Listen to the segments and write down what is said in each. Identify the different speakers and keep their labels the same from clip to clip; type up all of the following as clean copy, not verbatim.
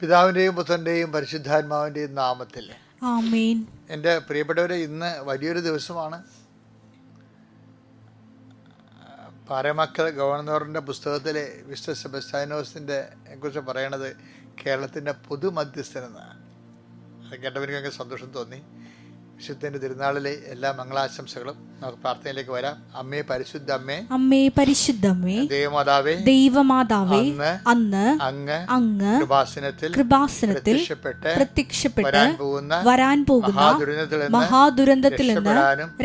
Speaker 1: പിതാവിൻ്റെയും പുത്രൻ്റെയും പരിശുദ്ധാത്മാവിൻ്റെയും നാമത്തിൽ
Speaker 2: ആമേൻ.
Speaker 1: എൻ്റെ പ്രിയപ്പെട്ടവരെ, ഇന്ന് വലിയൊരു ദിവസമാണ്. പാറമക്കൾ ഗവർണറിൻ്റെ പുസ്തകത്തിലെ വിശുദ്ധ സെബസ്ത്യാനോസിൻ്റെ കുറിച്ച് പറയണത് കേരളത്തിൻ്റെ പൊതുമധ്യസ്ഥനെന്നാണ്. അത് കേട്ടവർക്ക് സന്തോഷം തോന്നി. വിശുദ്ധൻ്റെ തിരുനാളിലെ എല്ലാ മംഗളാശംസകളും. നമുക്ക് പ്രാർത്ഥനയിലേക്ക് വരാം. അമ്മേ പരിശുദ്ധ അമ്മേ,
Speaker 2: അമ്മേ പരിശുദ്ധമ്മേ,
Speaker 1: ദൈവമാതാവേ,
Speaker 2: ദൈവമാതാവേ,
Speaker 1: അന്ന്
Speaker 2: അങ്ങ് കൃപാസനത്തിൽ പ്രത്യക്ഷപ്പെട്ട് വരാൻ പോകുന്ന മഹാദുരന്തത്തിൽ നിന്ന്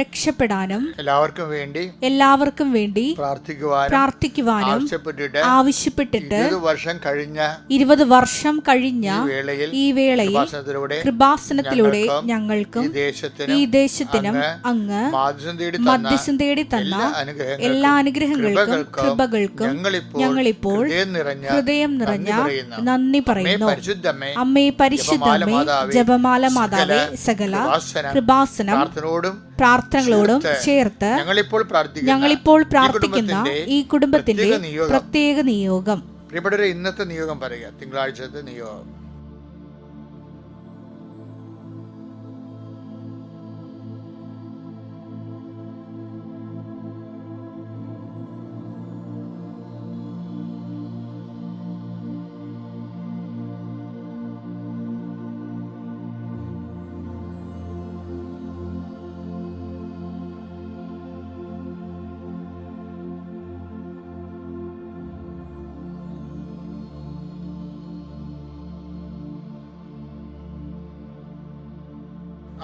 Speaker 2: രക്ഷപ്പെടാനും എല്ലാവർക്കും വേണ്ടി പ്രാർത്ഥിക്കുവാനും ആവശ്യപ്പെട്ടിട്ട് 20 വർഷം കഴിഞ്ഞ ഈ വേളയിൽ കൃപാസനത്തിലൂടെ ഞങ്ങൾക്കും ഈ ദേശത്തിനും അങ്ങ് മധ്യസ്ഥം തേടി തന്ന എല്ലാ അനുഗ്രഹങ്ങൾക്കും കൃപകൾക്കും ഞങ്ങളിപ്പോൾ ഹൃദയം നിറഞ്ഞ നന്ദി പറയുന്നു. അമ്മേ പരിശുദ്ധമ്മേ, ജപമാല മാതാവേ, സകല കൃപാസനം പ്രാർത്ഥനകളോടും ചേർത്ത് ഞങ്ങളിപ്പോൾ പ്രാർത്ഥിക്കുന്ന ഈ കുടുംബത്തിന്റെ പ്രത്യേക നിയോഗം.
Speaker 1: പ്രിയപ്പെട്ടവരെ, ഇന്നത്തെ നിയോഗം പറയുക. തിങ്കളാഴ്ചത്തെ നിയോഗം.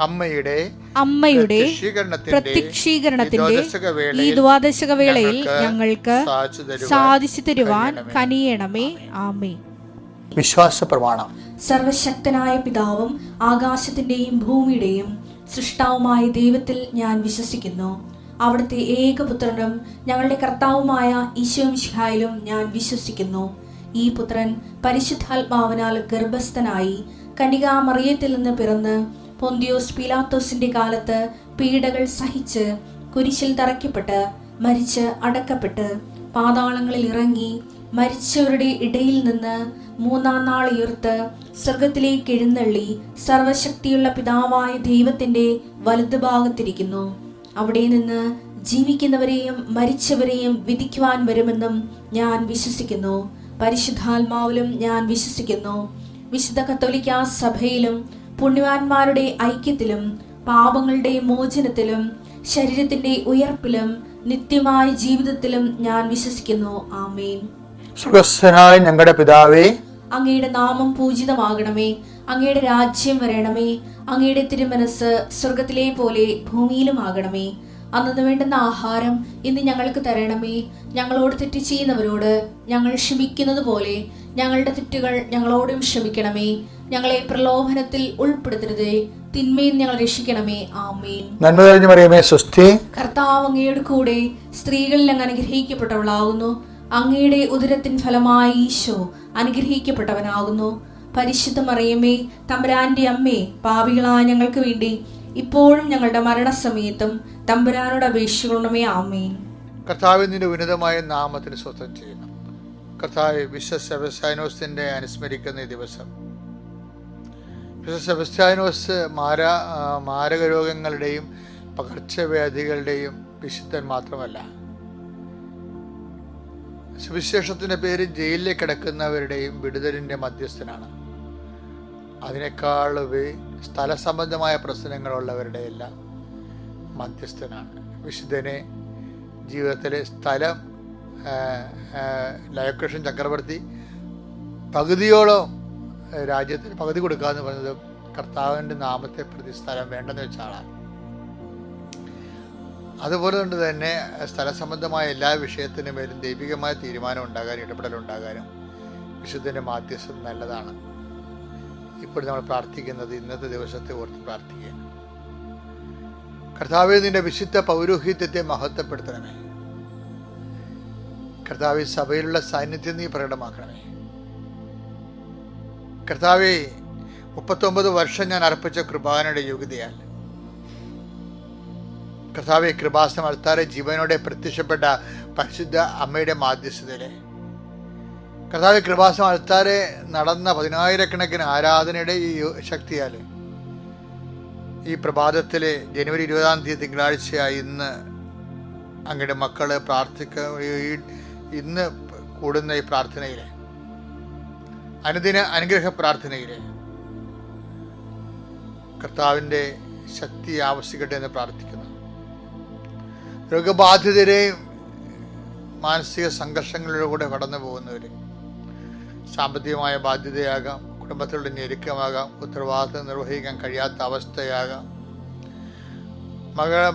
Speaker 2: അമ്മയുടെ പ്രത്യക്ഷീകരണത്തിന്റെ ഈ ദ്വാദശക വേളയിൽ ഞങ്ങൾക്ക് സാധിച്ചു തരുവാൻ കനിയണമേ. ആമേൻ.
Speaker 1: വിശ്വാസ പ്രമാണം.
Speaker 2: സർവശക്തനായ പിതാവും ആകാശത്തിന്റെയും ഭൂമിയുടെയും സൃഷ്ടാവുമായ ദൈവത്തിൽ ഞാൻ വിശ്വസിക്കുന്നു. അവിടുത്തെ ഏകപുത്രനും ഞങ്ങളുടെ കർത്താവുമായ ഈശോമിശിഹായിലും ഞാൻ വിശ്വസിക്കുന്നു. ഈ പുത്രൻ പരിശുദ്ധാത്മാവിനാൽ ഗർഭസ്ഥനായി കന്യകാമറിയത്തിൽ നിന്ന് പിറന്ന് പൊന്തിയോസ് പീലാത്തോസിന്റെ കാലത്ത് പീഡകൾ സഹിച്ച് കുരിശിൽ തറയ്ക്കപ്പെട്ട് മരിച്ച് അടക്കപ്പെട്ട് പാതാളങ്ങളിൽ ഇറങ്ങി മരിച്ചവരുടെ ഇടയിൽ നിന്ന് 3-ാം നാൾ ഉയർത്ത് സ്വർഗത്തിലേക്ക് എഴുന്നള്ളി സർവശക്തിയുള്ള പിതാവായ ദൈവത്തിന്റെ വലതുഭാഗത്തിരിക്കുന്നു. അവിടെ നിന്ന് ജീവിക്കുന്നവരെയും മരിച്ചവരെയും വിധിക്കുവാൻ വരുമെന്നും ഞാൻ വിശ്വസിക്കുന്നു. പരിശുദ്ധാത്മാവിലും ഞാൻ വിശ്വസിക്കുന്നു. വിശുദ്ധ കത്തോലിക്കാ സഭയിലും പുണ്യവാന്മാരുടെ ഐക്യത്തിലും പാപങ്ങളുടെ മോചനത്തിലും ശരീരത്തിന്റെ ഉയർപ്പിലും നിത്യമായ ജീവിതത്തിലും ഞാൻ വിശ്വസിക്കുന്നു. ആമേൻ.
Speaker 1: സ്വർഗ്ഗസ്ഥനായ ഞങ്ങളുടെ പിതാവേ,
Speaker 2: അങ്ങയുടെ നാമം പൂജിതമാകണമേ. അങ്ങയുടെ രാജ്യം വരണമേ. അങ്ങയുടെ തിരുമനസ് സ്വർഗത്തിലെ പോലെ ഭൂമിയിലും ആകണമേ. അന്നു വേണ്ടുന്ന ആഹാരം ഇന്ന് ഞങ്ങൾക്ക് തരണമേ. ഞങ്ങളോട് തെറ്റ് ചെയ്യുന്നവരോട് ഞങ്ങൾ ക്ഷമിക്കുന്നത് പോലെ ഞങ്ങളുടെ തെറ്റുകൾ ഞങ്ങളോടും ക്ഷമിക്കണമേ. ഞങ്ങളെ പ്രലോഭനത്തിൽ ഉൾപ്പെടുത്തരുതേ, തിന്മയിൽ ഞങ്ങൾ രക്ഷിക്കണമേ. ആമേൻ.
Speaker 1: നന്മ നിറഞ്ഞ മറിയമേ, സ്വസ്തി.
Speaker 2: കർത്താവ് അങ്ങയുടെ കൂടെ സ്ത്രീകളിൽ അങ്ങ് അനുഗ്രഹിക്കപ്പെട്ടവളാകുന്നു. അങ്ങയുടെ ഉദരത്തിൻ ഫലമായി ഈശോ അനുഗ്രഹിക്കപ്പെട്ടവനാകുന്നു. പരിശുദ്ധ മറിയമേ, തമ്പുരാന്റെ അമ്മേ, പാപികളായ ഞങ്ങൾക്ക് വേണ്ടി ഇപ്പോഴും ഞങ്ങളുടെ മരണസമയത്തും തമ്പുരാനോട് അപേക്ഷിക്കണമേ. ആമേൻ.
Speaker 1: കർത്താവിന്റെ ഉന്നതമായ നാമത്തിന് സ്വസ്ഥം ചെയ്യണം. കർത്താവ് വിശുദ്ധ സെബസ്ത്യാനോസിന്റെ അനുസ്മരിക്കുന്ന ഈ ദിവസം, വിശുദ്ധ സെബസ്ത്യാനോസ് മാരക രോഗങ്ങളുടെയും പകർച്ചവ്യാധികളുടെയും വിശുദ്ധൻ മാത്രമല്ല, സുവിശേഷത്തിന്റെ പേര് ജയിലിലേക്ക് കിടക്കുന്നവരുടെയും വിടുതലിന്റെ മധ്യസ്ഥനാണ്. അതിനേക്കാൾ സ്ഥല സംബന്ധമായ പ്രശ്നങ്ങളുള്ളവരുടെ എല്ലാം മധ്യസ്ഥനാണ്. വിശുദ്ധനെ ജീവിതത്തിലെ സ്ഥലം ലയകൃഷ്ണൻ ചക്രവർത്തി പകുതിയോളം രാജ്യത്തിന് പകുതി കൊടുക്കാന്ന് പറഞ്ഞത് കർത്താവിൻ്റെ നാമത്തെ പ്രതി സ്ഥലം വേണ്ടെന്ന് വെച്ച ആളാണ്. അതുപോലെ കൊണ്ട് തന്നെ സ്ഥല സംബന്ധമായ എല്ലാ വിഷയത്തിനും മേലും ദൈവികമായ തീരുമാനം ഉണ്ടാകാനും ഇടപെടലുണ്ടാകാനും വിശുദ്ധൻ്റെ മാധ്യസ്ഥം നല്ലതാണ്. ഇപ്പോൾ നമ്മൾ പ്രാർത്ഥിക്കുന്നത് ഇന്നത്തെ ദിവസത്തെ ഓർത്ത് പ്രാർത്ഥിക്കുക. കർത്താവേ, നിന്റെ വിശുദ്ധ പൗരോഹിത്യത്തെ മഹത്വപ്പെടുത്തണമേ. കർത്താവേ, സഭയിലുള്ള സാന്നിധ്യം നീ പ്രകടമാക്കണമേ. കർത്താവേ, 39 വർഷം ഞാൻ അർപ്പിച്ച കൃപാനയുടെ യോഗ്യതയാൽ കർത്താവെ, കൃപാസനം അൾത്താരെ ജീവനോടെ പ്രത്യക്ഷപ്പെട്ട പരിശുദ്ധ അമ്മയുടെ മാധ്യസ്ഥതയിലെ കർത്താവ് കൃപാസം അൾത്താരെ നടന്ന 10,000-കണക്കിന് ആരാധനയുടെ ഈ ശക്തിയാൽ ഈ പ്രഭാതത്തിലെ ജനുവരി 20-ാം തീയതി തിങ്കളാഴ്ചയായി ഇന്ന് അങ്ങയുടെ മക്കള് ഇന്ന് കൂടുന്ന ഈ പ്രാർത്ഥനയിലെ അനുദിന അനുഗ്രഹ പ്രാർത്ഥനയിലെ കർത്താവിൻ്റെ ശക്തി ആവശ്യിക്കട്ടെ എന്ന് പ്രാർത്ഥിക്കുന്നു. രോഗബാധിതരെയും മാനസിക സംഘർഷങ്ങളിലൂടെ കടന്നു പോകുന്നവരെ, സാമ്പത്തികമായ ബാധ്യതയാകാം, കുടുംബത്തിലുള്ള ഞെരുക്കമാകാം, ഉത്തരവാദിത്വം നിർവഹിക്കാൻ കഴിയാത്ത അവസ്ഥയാകാം,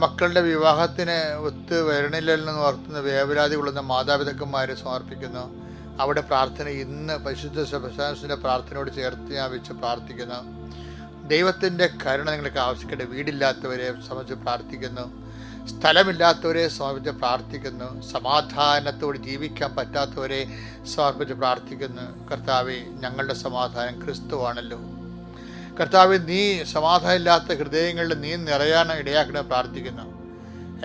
Speaker 1: മക്കളുടെ വിവാഹത്തിന് ഒത്തു വരണില്ലെന്ന് ഓർത്തുന്ന വേവലാതി കൊള്ളുന്ന മാതാപിതാക്കന്മാരെ സമർപ്പിക്കുന്നു. അവിടെ പ്രാർത്ഥന ഇന്ന് പരിശുദ്ധ സെബസ്ത്യാനോസിന്റെ പ്രാർത്ഥനയോട് ചേർത്ത് ഞാൻ വെച്ച് പ്രാർത്ഥിക്കുന്നു. ദൈവത്തിൻ്റെ കരുണ നിങ്ങൾക്ക് ആവശ്യപ്പെട്ട് വീടില്ലാത്തവരെ സംബന്ധിച്ച് പ്രാർത്ഥിക്കുന്നു, സ്ഥലമില്ലാത്തവരെ സമർപ്പിച്ച് പ്രാർത്ഥിക്കുന്നു, സമാധാനത്തോട് ജീവിക്കാൻ പറ്റാത്തവരെ സമർപ്പിച്ച് പ്രാർത്ഥിക്കുന്നു. കർത്താവേ, ഞങ്ങളുടെ സമാധാനം ക്രിസ്തുവാണല്ലോ. കർത്താവേ, നീ സമാധാനം ഇല്ലാത്ത ഹൃദയങ്ങളിൽ നീ നിറയാൻ ഇടയാക്കണമെന്ന് പ്രാർത്ഥിക്കുന്നു.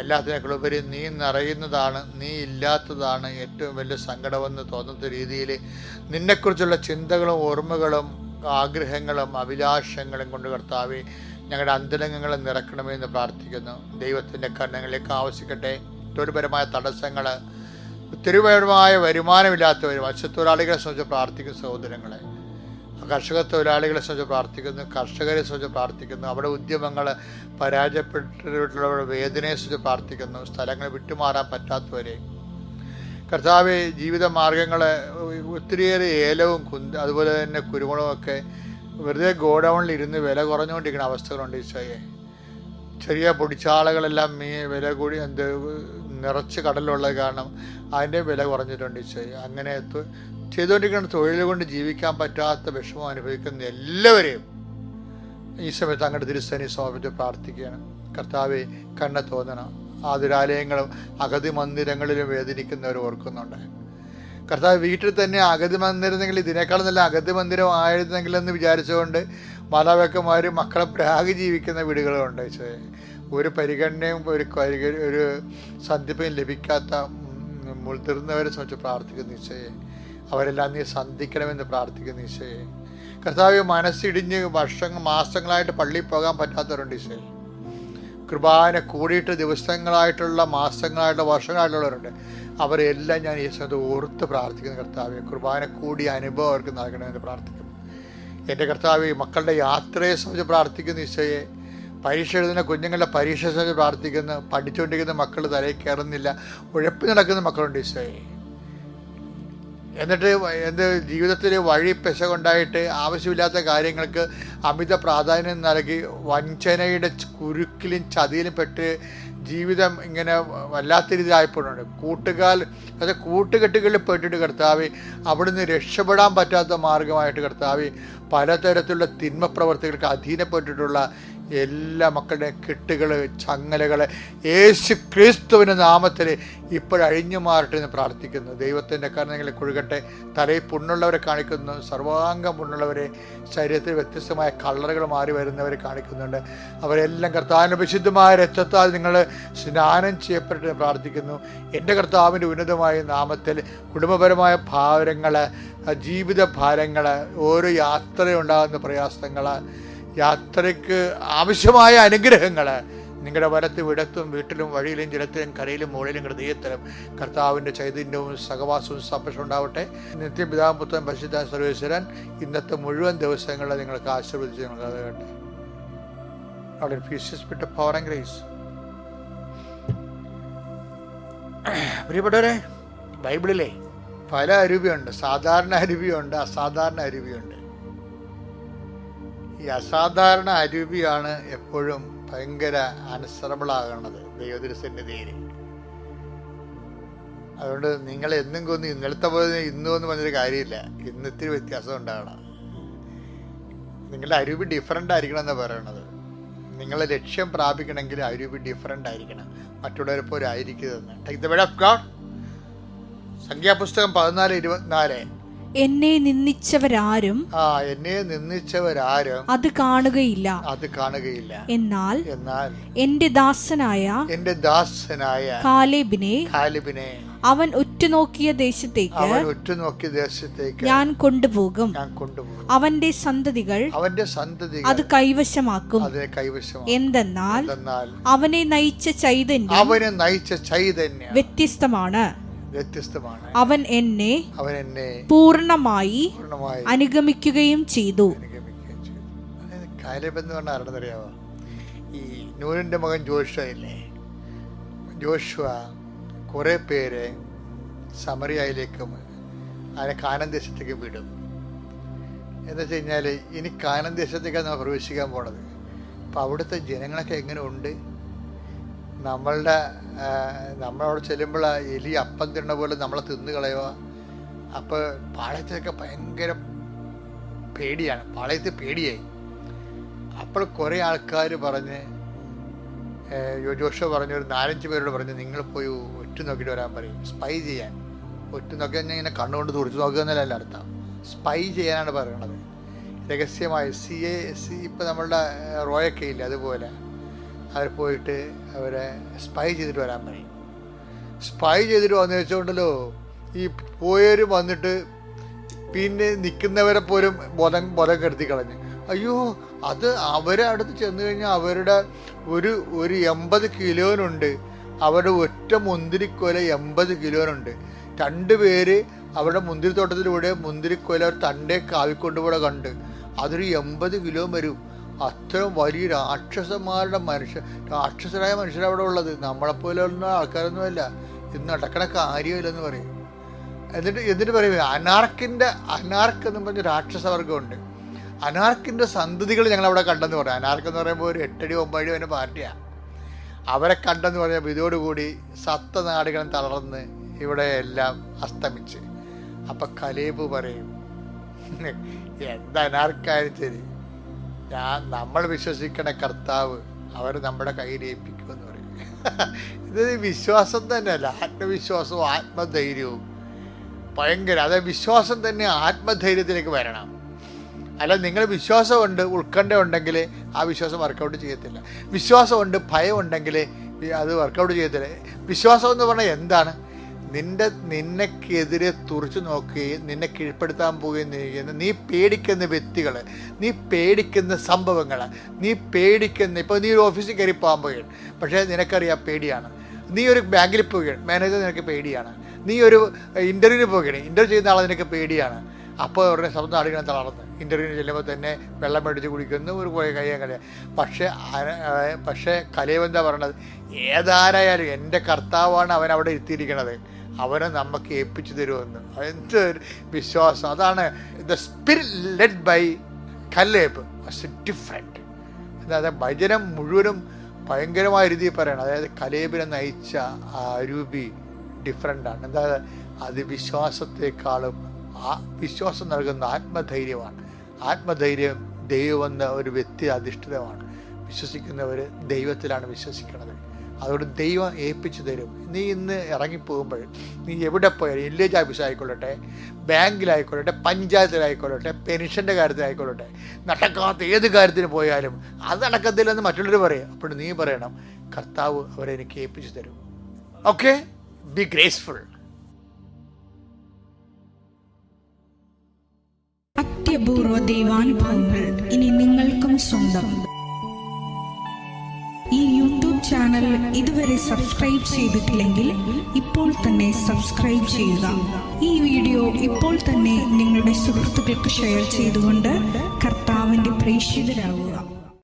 Speaker 1: എല്ലാത്തിനേക്കാളുപരി നീ നിറയുന്നതാണ്, നീ ഇല്ലാത്തതാണ് ഏറ്റവും വലിയ സങ്കടമെന്ന് തോന്നുന്ന രീതിയിൽ നിന്നെക്കുറിച്ചുള്ള ചിന്തകളും ഓർമ്മകളും ആഗ്രഹങ്ങളും അഭിലാഷങ്ങളും കൊണ്ട് കർത്താവേ, ഞങ്ങളുടെ അന്തരംഗങ്ങളെ നിറക്കണമെന്ന് പ്രാർത്ഥിക്കുന്നു. ദൈവത്തിൻ്റെ കരുണകളിലേക്ക് ആവശ്യിക്കട്ടെ. തൊഴിൽപരമായ തടസ്സങ്ങൾ, ഒത്തിരിപരമായ വരുമാനമില്ലാത്തവർ, മത്സ്യത്തൊഴിലാളികളെ സംബന്ധിച്ച് പ്രാർത്ഥിക്കുന്ന സഹോദരങ്ങളെ, കർഷക തൊഴിലാളികളെ സംബന്ധിച്ച് പ്രാർത്ഥിക്കുന്നു, കർഷകരെ സംബന്ധിച്ച് പ്രാർത്ഥിക്കുന്നു, അവിടെ ഉദ്യമങ്ങൾ പരാജയപ്പെട്ടിട്ടുള്ളവരുടെ വേദനയെ സംബന്ധിച്ച് പ്രാർത്ഥിക്കുന്നു, സ്ഥലങ്ങൾ വിട്ടുമാറാൻ പറ്റാത്തവരെ കർത്താവെ, ജീവിത മാർഗങ്ങൾ ഒത്തിരിയേറെ ഏലവും അതുപോലെ തന്നെ കുരുമുളകും ഒക്കെ വെറുതെ ഗോഡൗണിൽ ഇരുന്ന് വില കുറഞ്ഞുകൊണ്ടിരിക്കുന്ന അവസ്ഥകളുണ്ട്. ഈശോയെ, ചെറിയ പൊടിച്ചാളകളെല്ലാം വില കൂടി നിറച്ച് കടലുള്ളത് കാരണം അതിൻ്റെ വില കുറഞ്ഞിട്ടുണ്ട്. ഈശോയെ, അങ്ങനെ ചെയ്തുകൊണ്ടിരിക്കുന്ന തൊഴിൽ കൊണ്ട് ജീവിക്കാൻ പറ്റാത്ത വിഷമം അനുഭവിക്കുന്ന എല്ലാവരെയും ഈ സമയത്ത് അങ്ങോട്ട് തിരുസേനയെ സമർപ്പിച്ച് പ്രാർത്ഥിക്കുകയാണ്. കർത്താവെ, കണ്ണ് തോന്നണം. ആതുരാലയങ്ങളും അഗതി മന്ദിരങ്ങളിലും വേദനിക്കുന്നവർ ഓർക്കുന്നുണ്ട്. കർത്താവ്, വീട്ടിൽ തന്നെ അഗതി മന്ദിരമെങ്കിൽ ഇതിനേക്കാൾ നല്ല അഗതി മന്ദിരം ആയിരുന്നെങ്കിലെന്ന് വിചാരിച്ചുകൊണ്ട് മാതാപിതാക്കന്മാർ മക്കളെ പ്രാഗി ജീവിക്കുന്ന വീടുകളുണ്ട്. ഒരു പരിഗണനയും ഒരു സന്ധിപ്പയും ലഭിക്കാത്ത മുതിർന്നവരെ സംബന്ധിച്ച് പ്രാർത്ഥിക്കുന്ന ഈശോയെ, അവരെല്ലാം നീ സന്ധിക്കണമെന്ന് പ്രാർത്ഥിക്കുന്ന ഈശോയെ. കർത്താവ്, മനസ്സിടിഞ്ഞ് മാസങ്ങളായിട്ട് പള്ളിയിൽ പോകാൻ പറ്റാത്തവരുണ്ട് ഈശോയെ. കൃപാന കൂടിയിട്ട് ദിവസങ്ങളായിട്ടുള്ള മാസങ്ങളായിട്ടുള്ള വർഷങ്ങളായിട്ടുള്ളവരുണ്ട്. അവരെല്ലാം ഞാൻ ഈ സമയത്ത് ഓർത്ത് പ്രാർത്ഥിക്കുന്ന കർത്താവെ, കുർബാന കൂടിയ അനുഭവം അവർക്ക് നൽകണമെന്ന് പ്രാർത്ഥിക്കുന്നു. എൻ്റെ കർത്താവെ, മക്കളുടെ യാത്രയെ സംബന്ധിച്ച് പ്രാർത്ഥിക്കുന്ന ഈശോയെ, പരീക്ഷ എഴുതുന്ന കുഞ്ഞുങ്ങളുടെ പരീക്ഷ സംബന്ധിച്ച് പ്രാർത്ഥിക്കുന്നു. പഠിച്ചുകൊണ്ടിരിക്കുന്ന മക്കൾ തലയിൽ കയറുന്നില്ല, ഉഴപ്പി നടക്കുന്ന മക്കളുണ്ട് ഈശോയെ. എന്നിട്ട് ജീവിതത്തിൽ വഴി പെശ കൊണ്ടായിട്ട് ആവശ്യമില്ലാത്ത കാര്യങ്ങൾക്ക് അമിത പ്രാധാന്യം നൽകി വഞ്ചനയുടെ കുരുക്കിലും ചതിയിലും പെട്ട് ജീവിതം ഇങ്ങനെ വല്ലാത്ത രീതിയിലായപ്പോഴുണ്ട്. കൂട്ടുകെട്ടുകളിൽ പെട്ടിട്ട് കർത്താവെ, അവിടുന്ന് രക്ഷപ്പെടാൻ പറ്റാത്ത മാർഗമായിട്ട് കർത്താവെ, പലതരത്തിലുള്ള തിന്മ പ്രവർത്തികൾക്ക് അധീനപ്പെട്ടിട്ടുള്ള എല്ലാ മക്കളുടെയും കെട്ടുകൾ, ചങ്ങലകൾ യേശു ക്രിസ്തുവിൻ്റെ നാമത്തിൽ ഇപ്പോഴഴിഞ്ഞു മാറട്ടെ എന്ന് പ്രാർത്ഥിക്കുന്നു. ദൈവത്തിൻ്റെ കരുണകളെ കൊഴുകട്ടെ. തലയിൽ പുണ്ണുള്ളവരെ കാണിക്കുന്നു, സർവാംഗം പുണ്ണുള്ളവരെ, ശരീരത്തിൽ വ്യത്യസ്തമായ കളറുകൾ മാറി വരുന്നവരെ കാണിക്കുന്നുണ്ട്. അവരെല്ലാം കർത്താവിൻ്റെ വിശുദ്ധമായ രക്തത്താൽ നിങ്ങൾ സ്നാനം ചെയ്യപ്പെട്ട് പ്രാർത്ഥിക്കുന്നു. എൻ്റെ കർത്താവിൻ്റെ ഉന്നതമായ നാമത്തിൽ കുടുംബപരമായ ഭാരങ്ങൾ, ജീവിത ഭാരങ്ങൾ, ഓരോ യാത്രയുണ്ടാകുന്ന പ്രയാസങ്ങൾ, യാത്രയ്ക്ക് ആവശ്യമായ അനുഗ്രഹങ്ങൾ നിങ്ങളുടെ വലത്തും ഇടത്തും വീട്ടിലും വഴിയിലും ജലത്തിലും കരയിലും മുകളിലും ഹൃദയത്തിലും കർത്താവിൻ്റെ ചൈതന്യവും സഹവാസവും സംരക്ഷണം ഉണ്ടാവട്ടെ. നിത്യം പിതാവും പുത്രനും പരിശുദ്ധ സർവേശ്വരൻ ഇന്നത്തെ മുഴുവൻ ദിവസങ്ങളിൽ നിങ്ങൾക്ക് ആശീർവദിച്ച് നൽകട്ടെ. അവിടെ ഫീസ് പവർ ആൻഡ് ഗ്രേസ്. പ്രിയപ്പെട്ടവരെ, ബൈബിളിലെ പല അരൂപിയുണ്ട്. സാധാരണ അരൂപിയുണ്ട്, അസാധാരണ അരൂപിയുണ്ട്. ഈ അസാധാരണ അരൂപിയാണ് എപ്പോഴും ഭയങ്കര അനുസറബിളാകണത് ദൈവത്തിരുസന്നിധിയിൽ. അതുകൊണ്ട് നിങ്ങൾ എന്നും കൊന്ന് ഇന്നലത്തെ പോലെ ഇന്നും എന്ന് പറഞ്ഞൊരു കാര്യമില്ല. ഇന്നിത്തിരി വ്യത്യാസം ഉണ്ടാകണം. നിങ്ങളുടെ അരൂപി ഡിഫറൻ്റ് ആയിരിക്കണം എന്നാണ് പറയണത്. നിങ്ങളെ ലക്ഷ്യം പ്രാപിക്കണമെങ്കിൽ അരൂപി ഡിഫറൻ്റ് ആയിരിക്കണം, മറ്റുള്ളവരെ പോലെ ആയിരിക്കരുതെന്ന്. Take the word of God. സംഖ്യാപുസ്തകം 14:24.
Speaker 3: എന്നെ നിന്ദിച്ചവരാരും അത് കാണുകയില്ല, എന്നാൽ എന്റെ ദാസനായ കാലേബിനെ അവൻ ഉറ്റുനോക്കിയ ദേശത്തേക്ക് ഞാൻ കൊണ്ടുപോകും. അവന്റെ സന്തതികൾ അത് കൈവശമാക്കും. എന്തെന്നാൽ അവനെ നയിച്ച ചൈതന്യം വ്യത്യസ്തമാണ്. അവൻ എന്നെ പൂർണ്ണമായി അനുഗമിക്കുകയും ചെയ്തു.
Speaker 1: കാലേബ് എന്ന് പറഞ്ഞാൽ ആരാണെന്നറിയാവോ? ഈ നൂനിന്റെ മകൻ ജോഷുവ ഇല്ലേ? ജോഷുവ കുറെ പേര് സമറിയയിലേക്കും അതിനെ കാനാൻ ദേശത്തേക്ക് വിടും. എന്ന് വെച്ച് കഴിഞ്ഞാൽ ഇനി കാനാൻ ദേശത്തേക്കാണ് നമ്മൾ പ്രവേശിക്കാൻ പോണത്. അപ്പം അവിടുത്തെ ജനങ്ങളൊക്കെ എങ്ങനെ ഉണ്ട്? നമ്മളവിടെ ചെല്ലുമ്പോൾ എലി അപ്പം തിന്ന പോലെ നമ്മളെ തിന്നു കളയുക. അപ്പോൾ പാളയത്തിലൊക്കെ ഭയങ്കര പേടിയാണ്, പാളയത്തിൽ പേടിയായി. അപ്പോൾ കുറേ ആൾക്കാർ പറഞ്ഞ് ജോഷുവ പറഞ്ഞു, ഒരു 4-5 പേരോട് പറഞ്ഞ് നിങ്ങൾ പോയി ഒറ്റ നോക്കിയിട്ട് വരാൻ പറയും. സ്പൈ ചെയ്യാൻ. ഒറ്റ നോക്കി കഴിഞ്ഞാൽ ഇങ്ങനെ കണ്ണുകൊണ്ട് തുറച്ചു നോക്കുക എന്നല്ല അർത്ഥം. സ്പൈ ചെയ്യാനാണ് പറയണത്, രഹസ്യമായി. ഇപ്പം നമ്മളുടെ റോയൊക്കെ ഇല്ല, അതുപോലെ അവർ പോയിട്ട് അവരെ സ്പൈ ചെയ്തിട്ട് വരാൻ പറയും. സ്പൈ ചെയ്തിട്ട് വന്നു വെച്ചുകൊണ്ടല്ലോ ഈ പോയവർ വന്നിട്ട് പിന്നെ നിൽക്കുന്നവരെ പോലും ബോധം കെടുത്തി കളഞ്ഞ്. അയ്യോ, അത് അവരെ അടുത്ത് ചെന്ന് കഴിഞ്ഞാൽ അവരുടെ ഒരു 80 കിലോനുണ്ട്. അവരുടെ ഒറ്റ മുന്തിരിക്കൊല 80 കിലോനുണ്ട്. 2 പേര് അവരുടെ മുന്തിരിത്തോട്ടത്തിലൂടെ മുന്തിരിക്കൊല ഒരു തണ്ടേ കാവിക്കൊണ്ടുകൂടെ കണ്ട് അതൊരു 80 കിലോ വരും. അത്രയും വലിയ രാക്ഷസരായ മനുഷ്യരവിടെ ഉള്ളത്. നമ്മളെപ്പോലെയുള്ള ആൾക്കാരൊന്നുമല്ല. ഇത് നടക്കണ കാര്യമില്ലെന്ന് പറയും. എന്നിട്ട് പറയും അനാർക്ക് എന്ന് പറഞ്ഞ രാക്ഷസവർഗമുണ്ട്. അനാർക്കിൻ്റെ സന്തതികൾ ഞങ്ങളവിടെ കണ്ടെന്ന് പറയാം. അനാർക്ക് എന്ന് പറയുമ്പോൾ ഒരു 8 അടി 9 അടി വരെ പാർട്ടിയാണ്. അവരെ കണ്ടെന്ന് പറയുമ്പോൾ ഇതോടുകൂടി സപ്തനാടുകളും തളർന്ന് ഇവിടെ എല്ലാം അസ്തമിച്ച്. അപ്പം കലേബ് പറയും, എന്താ അനാർക്കായാലും ശരി, നമ്മൾ വിശ്വസിക്കണ കർത്താവ് അവർ നമ്മുടെ കയ്യിൽ ഏൽപ്പിക്കുമെന്ന് പറയും. ഇത് വിശ്വാസം തന്നെയല്ല, ആത്മവിശ്വാസവും ആത്മധൈര്യവും ഭയങ്കര. അതായത് വിശ്വാസം തന്നെ ആത്മധൈര്യത്തിലേക്ക് വരണം. അല്ല, നിങ്ങൾ വിശ്വാസമുണ്ട്, ഉത്കണ്ഠ ഉണ്ടെങ്കിൽ ആ വിശ്വാസം വർക്കൗട്ട് ചെയ്യത്തില്ല. വിശ്വാസമുണ്ട്, ഭയം ഉണ്ടെങ്കിൽ അത് വർക്കൗട്ട് ചെയ്യത്തില്ല. വിശ്വാസം എന്ന് പറഞ്ഞാൽ എന്താണ്? നിന്നെക്കെതിരെ തുറച്ചു നോക്കുകയും നിന്നെ കീഴ്പ്പെടുത്താൻ പോവുകയും ചെയ്യുന്ന നീ പേടിക്കുന്ന വ്യക്തികൾ, നീ പേടിക്കുന്ന സംഭവങ്ങൾ, നീ പേടിക്കുന്ന, ഇപ്പോൾ നീ ഒരു ഓഫീസിൽ കയറി പോകാൻ പോവുകയാണ്, പക്ഷേ നിനക്കറിയാം പേടിയാണ്. നീ ഒരു ബാങ്കിൽ പോവുകയാണ്, മാനേജർ നിനക്ക് പേടിയാണ്. നീ ഒരു ഇൻ്റർവ്യൂവിന് പോവുകയാണ്, ഇൻ്റർവ്യൂ ചെയ്യുന്ന ആളെ നിനക്ക് പേടിയാണ്. അപ്പോൾ അവരുടെ ശബ്ദം നാടുകളെ തളർന്ന് ഇൻ്റർവ്യൂവിന് ചെല്ലുമ്പോൾ തന്നെ വെള്ളം മേടിച്ച് കുടിക്കുന്നു, ഒരു കയ്യാൻ കളയാം. പക്ഷേ കലേബ് എന്താ പറയണത്? ഏതാരായാലും എൻ്റെ കർത്താവാണ് അവൻ അവിടെ ഇരുത്തിയിരിക്കണത്, അവനെ നമുക്ക് ഏൽപ്പിച്ചു തരുമെന്ന്. എന്തൊരു വിശ്വാസം! അതാണ് the spirit led by Caleb was different. അതായത് ഭജനം മുഴുവനും ഭയങ്കരമായ രീതിയിൽ പറയണം. അതായത് കലേബിനെ നയിച്ച ആ രൂപി ഡിഫറെൻ്റാണ്. എന്താ, അത് വിശ്വാസത്തെക്കാളും വിശ്വാസം നൽകുന്ന ആത്മധൈര്യമാണ്. ആത്മധൈര്യം ദൈവം എന്ന ഒരു വ്യക്തി അധിഷ്ഠിതമാണ്. വിശ്വസിക്കുന്നവർ ദൈവത്തിലാണ് വിശ്വസിക്കുന്നത്. അതുകൊണ്ട് ദൈവം ഏൽപ്പിച്ചു തരും. നീ ഇന്ന് ഇറങ്ങിപ്പോകുമ്പോൾ നീ എവിടെ പോയാലും, വില്ലേജ് ഓഫീസായിക്കൊള്ളട്ടെ, ബാങ്കിലായിക്കൊള്ളട്ടെ, പഞ്ചായത്തിലായിക്കൊള്ളട്ടെ, പെൻഷൻ്റെ കാര്യത്തിലായിക്കൊള്ളട്ടെ, നടക്കാത്ത ഏത് കാര്യത്തിന് പോയാലും അത് നടക്കത്തില്ലെന്ന് മറ്റുള്ളവർ പറയും. അപ്പോൾ നീ പറയണം, കർത്താവ് അവരെ എനിക്ക് ഏൽപ്പിച്ചു തരും. Okay, be graceful.
Speaker 3: അത്യപൂർവ ദൈവാനുഭവങ്ങൾ ഇനി നിങ്ങൾക്കും സ്വന്തം. ഈ യൂട്യൂബ് ചാനൽ ഇതുവരെ സബ്സ്ക്രൈബ് ചെയ്തിട്ടില്ലെങ്കിൽ ഇപ്പോൾ തന്നെ സബ്സ്ക്രൈബ് ചെയ്യുക. ഈ വീഡിയോ ഇപ്പോൾ തന്നെ നിങ്ങളുടെ സുഹൃത്തുക്കൾക്ക് ഷെയർ ചെയ്തുകൊണ്ട് കർത്താവിന്റെ പ്രേക്ഷിതരാകുക.